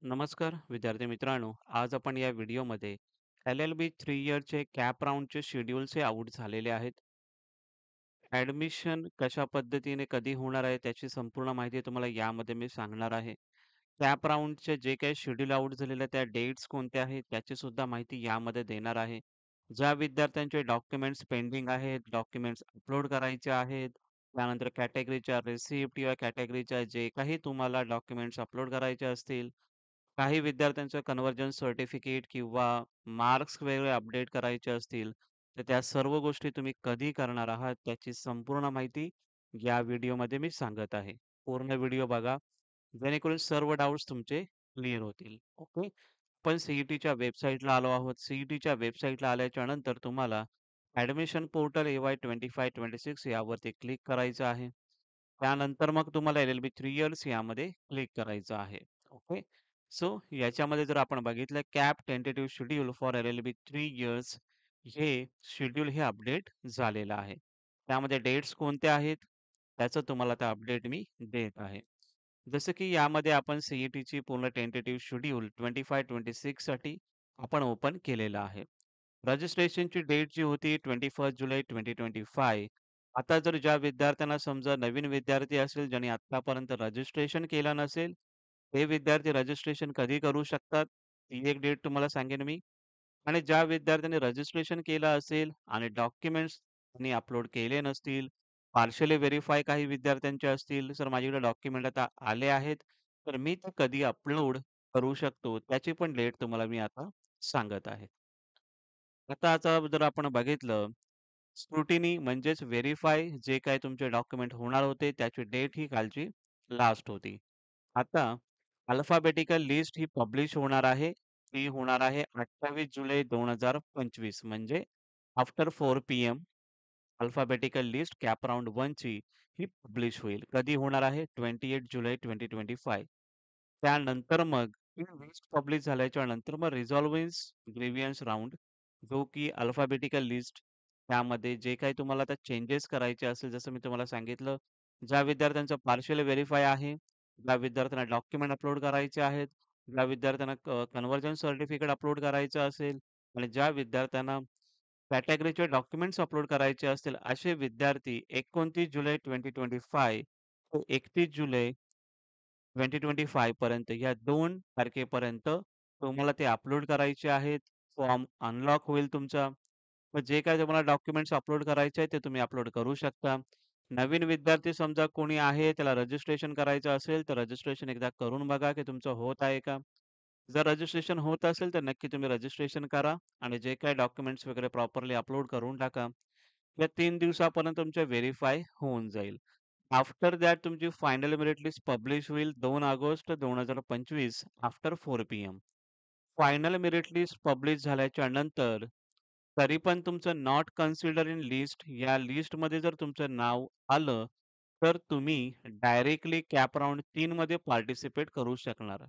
नमस्कार विद्यार्थी मित्रांनो, आज आपण या व्हिडिओमध्ये LLB 3 इयरचे कॅप राउंडचे शेड्यूलचे आउट झालेले आहेत. ॲडमिशन कशा पद्धतीने कधी होणार आहे त्याची संपूर्ण माहिती तुम्हाला यामध्ये मी सांगणार आहे. कॅप राउंडचे जे काही शेड्यूल आउट झालेले त्या डेट्स कोणत्या आहेत त्याची सुद्धा माहिती यामध्ये देणार आहे. ज्या विद्यार्थ्यांचे डॉक्युमेंट्स पेंडिंग आहेत, डॉक्युमेंट्स अपलोड करायचे आहेत, त्यानंतर कॅटेगरीच्या रिसिप्ट किंवा कॅटेगरीच्या जे काही तुम्हाला डॉक्युमेंट्स अपलोड करायचे असतील, काही विद्यार्थ्यांचं कन्व्हर्जन सर्टिफिकेट किंवा मार्क्स वगैरे अपडेट करायचे असतील, तर त्या सर्व गोष्टी तुम्ही कधी करणार आहात त्याची संपूर्ण माहिती या व्हिडिओमध्ये मी सांगत आहे. पूर्ण व्हिडिओ बघा, जेणेकरून सर्व डाउट्स तुमचे क्लिअर होतील. ओके. आपण सी-ई-टीच्या वेबसाईटला आलो आहोत. सी-ई-टीच्या वेबसाईटला आल्याच्या नंतर तुम्हाला ॲडमिशन पोर्टल AY25-26 यावरती क्लिक करायचं आहे. त्यानंतर मग तुम्हाला LLB 3 इयर्स यामध्ये क्लिक करायचं आहे. ओके. सो याच्यामध्ये जर आपण बघितलं cap tentative schedule for LLB 3 years हे शेड्यूल हे अपडेट झालेलं आहे. त्यामध्ये डेट्स कोणत्या आहेत? त्याचं तुम्हाला आता अपडेट मी देत आहे. जसं की यामध्ये आपण सी पूर्ण टेंटेटिव्ह शेड्यूल 25-26 साठी आपण ओपन केलेलं आहे. रजिस्ट्रेशनची डेट जी होती 21 जुलै 2025. आता जर ज्या विद्यार्थ्यांना समजा नवीन विद्यार्थी असेल ज्यांनी आत्तापर्यंत रजिस्ट्रेशन केलं नसेल, ते विद्यार्थी रजिस्ट्रेशन कधी करू शकतात? ती एक डेट तुम्हाला सांगेन मी. आणि ज्या विद्यार्थ्यांनी रजिस्ट्रेशन केलं असेल आणि डॉक्युमेंट्स त्यांनी अपलोड केले नसतील, पार्शियली व्हेरिफाय काही विद्यार्थ्यांचे असतील, "सर माझ्याकडे डॉक्युमेंट आता आले आहेत, तर मी ते कधी अपलोड करू शकतो?" त्याची पण डेट तुम्हाला मी आता सांगत आहे. आता जर आपण बघितलं, स्क्रुटिनी म्हणजेच व्हेरिफाय जे काही तुमचे डॉक्युमेंट होणार होते, त्याची डेट ही कालची लास्ट होती. आता अल्फाबेटिकल लिस्ट ही पब्लिश होणार आहे. ती होणार आहे 28 जुलै 2025 म्हणजे after 4 PM alphabetical list cap round 1 ची ही पब्लिश होईल. कधी होणार आहे? 28 जुलै 2025. त्यानंतर मग ही लिस्ट पब्लिश झाल्याच्या नंतर मग रिझॉल्व्हन्स ग्रीव्हन्स राउंड जो की अल्फाबेटिकल लिस्ट त्यामध्ये जे काही तुम्हाला आता चेंजेस करायचे असेल, जसं मी तुम्हाला सांगितलं, ज्या विद्यार्थ्यांचं पार्शियल व्हेरिफाय आहे, ज्या विद्यार्थ्यांना डॉक्युमेंट अपलोड करायचे आहेत, ज्या विद्यार्थ्यांना कन्व्हर्जन सर्टिफिकेट अपलोड करायचं असेल आणि ज्या विद्यार्थ्यांना कॅटेगरीचे डॉक्युमेंट्स अपलोड करायचे असतील, असे विद्यार्थी 29 जुलै 2025 ते 31 जुलै 2025 पर्यंत या 2 तारखेपर्यंत तुम्हाला ते अपलोड करायचे आहेत. फॉर्म अनलॉक होईल तुमचा. मग जे काही तुम्हाला डॉक्युमेंट्स अपलोड करायचे आहेत, ते तुम्ही अपलोड करू शकता. नवीन विद्यार्थी समजा कोणी आहे, त्याला रजिस्ट्रेशन करायचं असेल, तर रजिस्ट्रेशन एकदा करून बघा, की तुमचं होत आहे का? जर रजिस्ट्रेशन होत असेल, तर नक्की तुम्ही रजिस्ट्रेशन करा आणि जे काही डॉक्युमेंट्स वगैरे प्रॉपरली अपलोड करून टाका. या 3 दिवसापर्यंत तुमचं व्हेरिफाय होऊन जाईल. आफ्टर दॅट तुमची फायनल मेरिट लिस्ट पब्लिश होईल 2 August 2025 after 4 PM. Final merit list publish झाल्याच्या नंतर तरी पण तुमचं नॉट कन्सिडर इन लिस्ट या लिस्टमध्ये जर तुमचं नाव आलं, तर तुम्ही डायरेक्टली कॅप राउंड 3 मध्ये पार्टिसिपेट करू शकणार.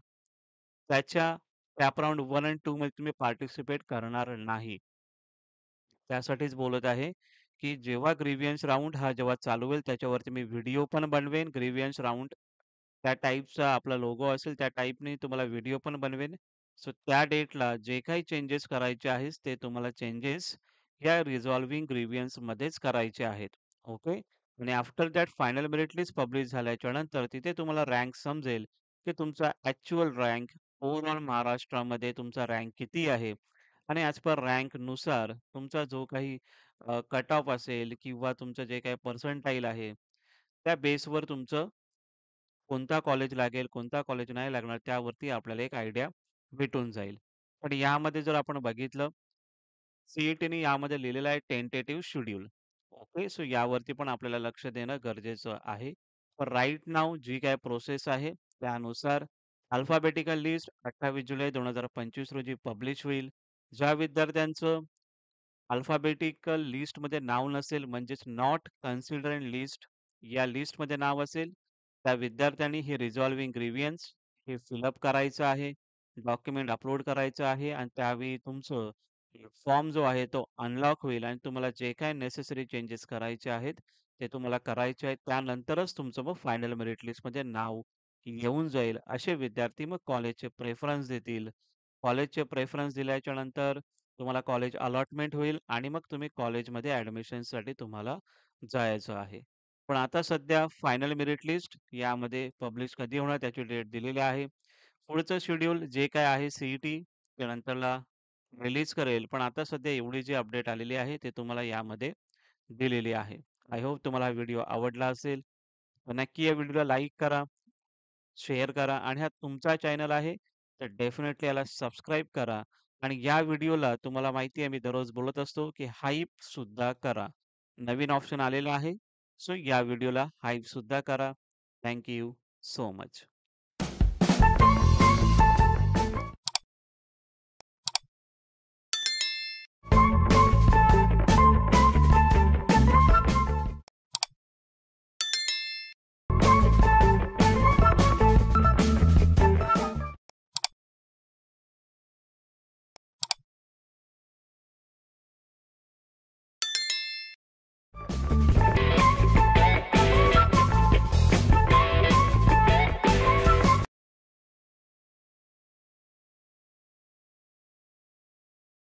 त्याच्या कॅप राउंड 1 आणि 2 मध्ये तुम्ही पार्टिसिपेट करणार नाही. त्यासाठीच बोलत आहे, की जेव्हा ग्रीव्हन्स राउंड हा जेव्हा चालू होईल त्याच्यावरती मी व्हिडिओ पण बनवेन. ग्रीव्हन्स राउंड त्या टाइपचा आपला लोगो असेल त्या टाइपने तुम्हाला व्हिडिओ पण बनवेन. सो त्या डेटला जे काही चेंजेस करायचे आहेत ते तुम्हाला चेंजेस या रिझॉल्व्हिंग ग्रीव्हन्समध्येच करायचे आहेत. ओके. आणि after that final merit list publish झाल्याच्या नंतर तिथे तुम्हाला रँक समजेल, की तुमचा ॲक्चुअल रँक ओव्हरऑल महाराष्ट्रामध्ये तुमचा रँक किती आहे आणि ॲज पर रँकनुसार तुमचा जो काही कट ऑफ असेल किंवा तुमचं जे काही पर्सेंटाईल आहे, त्या बेसवर तुमचं कोणता कॉलेज लागेल, कोणता कॉलेज नाही लागणार त्यावरती आपल्याला एक आयडिया भेटून जाईल. पण यामध्ये जर आपण बघितलं, सी-ई-टीने यामध्ये लिहिलेलं आहे टेंटेटिव्ह शेड्यूल. ओके. सो यावरती पण आपल्याला लक्ष देणं गरजेचं आहे. तर राइट नाऊ जी काही प्रोसेस आहे त्यानुसार अल्फाबेटिकल लिस्ट 28 जुलै 2025 रोजी पब्लिश होईल. ज्या विद्यार्थ्यांचं अल्फाबेटिकल लिस्टमध्ये नाव नसेल म्हणजेच नॉट कन्सिडर इन लिस्ट या लिस्टमध्ये नाव असेल, त्या विद्यार्थ्यांनी हे रिझॉल्व्हिंग ग्रीव्हन्स हे फिलअप करायचं आहे. डॉक्युमेंट अपलोड करायचं आहे आणि त्यावेळी तुमचं फॉर्म जो आहे तो अनलॉक होईल आणि तुम्हाला जे काही नेसेसरी चेंजेस करायचे आहेत, ते तुम्हाला करायचे आहेत. त्यानंतरच तुमचं मग फायनल मेरिट लिस्टमध्ये नाव येऊन जाईल, असे विद्यार्थी मग कॉलेजचे प्रेफरन्स देतील. कॉलेजचे प्रेफरन्स दिल्याच्या नंतर तुम्हाला कॉलेज अलॉटमेंट होईल आणि मग तुम्ही कॉलेजमध्ये ॲडमिशनसाठी तुम्हाला जायचं आहे. पण आता सध्या फायनल मेरिट लिस्ट यामध्ये पब्लिश कधी होणार त्याची डेट दिलेली आहे. पुढचं शेड्यूल जे काय आहे सी-ई-टी त्यानंतरला रिलीज करेल. पण आता सध्या एवढी जी अपडेट आलेली आहे, ते तुम्हाला यामध्ये दिलेली आहे. आय होप तुम्हाला हा व्हिडिओ आवडला असेल. तर नक्की या व्हिडिओला लाईक करा, शेअर करा आणि हा तुमचा चॅनल आहे, तर डेफिनेटली याला सबस्क्राईब करा आणि या व्हिडिओला तुम्हाला माहिती आहे मी दररोज बोलत असतो, की हाइप सुद्धा करा. नवीन ऑप्शन आलेला आहे. सो या व्हिडिओला हाइप सुद्धा करा. Thank so much.